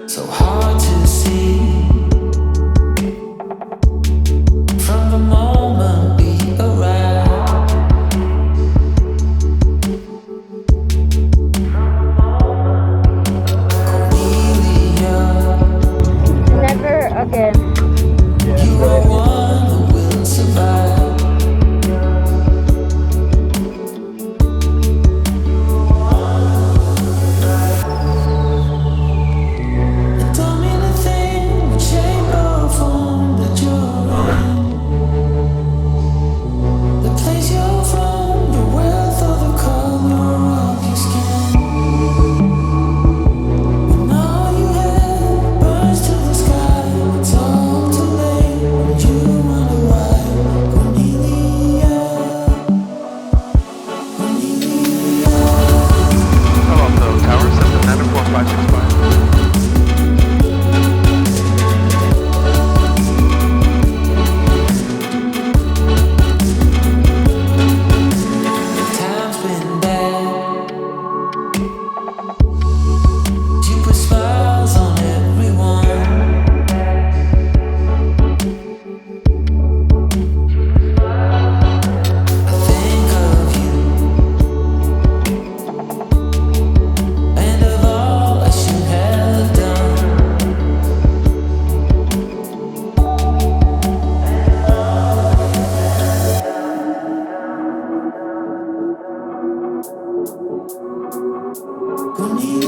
So hard to see from the moment we arrive. Cornelia, Never again. you are one who will survive. It don't mean a thing what shape or form that you're in. The place you're from, your wealth, or the color of your skin. When all you have burns to the sky, it's all too late when you wonder why. Cornelia, Cornelia. Hello, so tower system 94565. Time's been bad. You put smiles on everyone. I think of you and of all I should have done. Cornelia.